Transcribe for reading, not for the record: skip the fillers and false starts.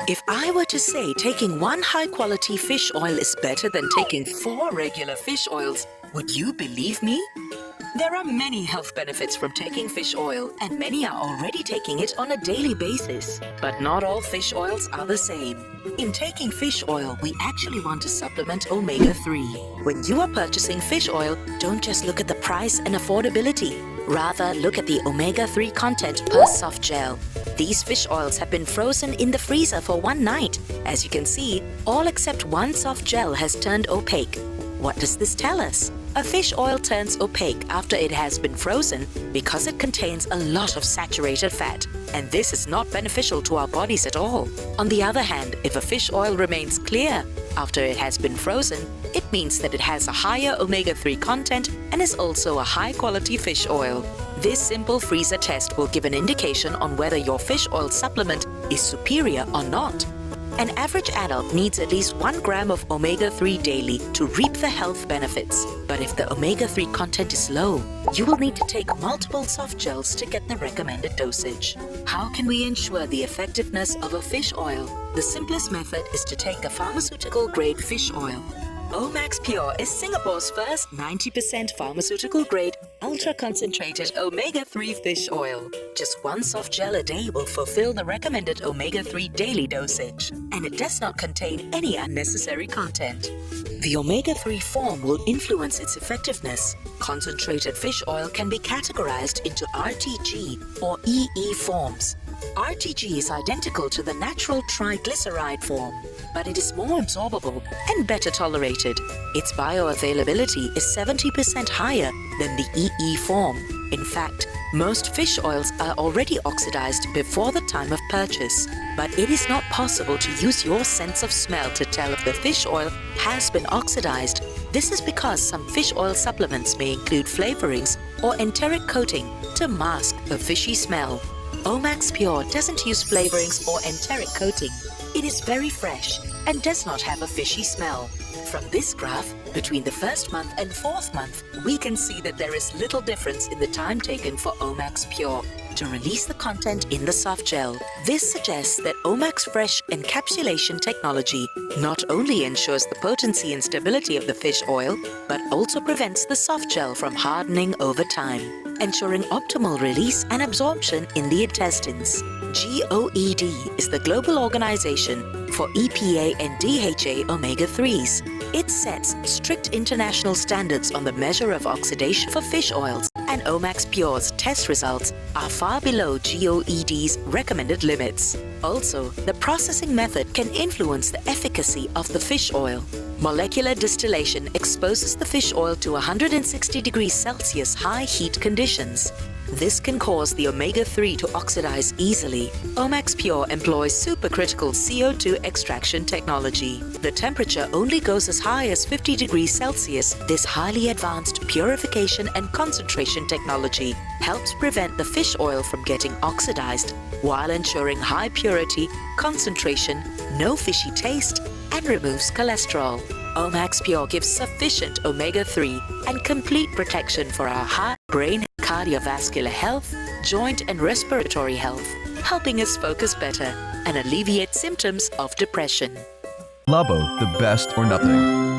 If I were to say taking one high-quality fish oil is better than taking 4 regular fish oils, would you believe me? There are many health benefits from taking fish oil, and many are already taking it on a daily basis. But not all fish oils are the same. In taking fish oil, we actually want to supplement omega-3. When you are purchasing fish oil, don't just look at the price and affordability. Rather, look at the omega-3 content per soft gel. These fish oils have been frozen in the freezer for one night. As you can see, all except one soft gel has turned opaque. What does this tell us? A fish oil turns opaque after it has been frozen because it contains a lot of saturated fat, and this is not beneficial to our bodies at all. On the other hand, if a fish oil remains clear after it has been frozen, it means that it has a higher omega-3 content and is also a high-quality fish oil. This simple freezer test will give an indication on whether your fish oil supplement is superior or not. An average adult needs at least 1 gram of omega-3 daily to reap the health benefits. But if the omega-3 content is low, you will need to take multiple soft gels to get the recommended dosage. How can we ensure the effectiveness of a fish oil? The simplest method is to take a pharmaceutical-grade fish oil. OmaxPure is Singapore's first 90% pharmaceutical-grade, ultra-concentrated omega-3 fish oil. Just 1 soft gel a day will fulfill the recommended omega-3 daily dosage, and it does not contain any unnecessary content. The omega-3 form will influence its effectiveness. Concentrated fish oil can be categorized into RTG or EE forms. RTG is identical to the natural triglyceride form, but it is more absorbable and better tolerated. Its bioavailability is 70% higher than the EE form. In fact, most fish oils are already oxidized before the time of purchase, but it is not possible to use your sense of smell to tell if the fish oil has been oxidized. This is because some fish oil supplements may include flavorings or enteric coating to mask a fishy smell. OmaxPure doesn't use flavorings or enteric coating. It is very fresh and does not have a fishy smell. From this graph, between the first month and 4th month, we can see that there is little difference in the time taken for OmaxPure to release the content in the soft gel. This suggests that Omax Fresh encapsulation technology not only ensures the potency and stability of the fish oil, but also prevents the soft gel from hardening over time, ensuring optimal release and absorption in the intestines. GOED is the global organization for EPA and DHA omega-3s. It sets strict international standards on the measure of oxidation for fish oils, and OmaxPure's test results are far below GOED's recommended limits. Also, the processing method can influence the efficacy of the fish oil. Molecular distillation exposes the fish oil to 160 degrees Celsius high heat conditions. This can cause the omega-3 to oxidize easily. OmaxPure employs supercritical CO2 extraction technology. The temperature only goes as high as 50 degrees Celsius. This highly advanced purification and concentration technology helps prevent the fish oil from getting oxidized while ensuring high purity, concentration, no fishy taste, and removes cholesterol. OmaxPure gives sufficient omega-3 and complete protection for our heart, brain, cardiovascular health, joint and respiratory health, helping us focus better and alleviate symptoms of depression. Labo, the best or nothing.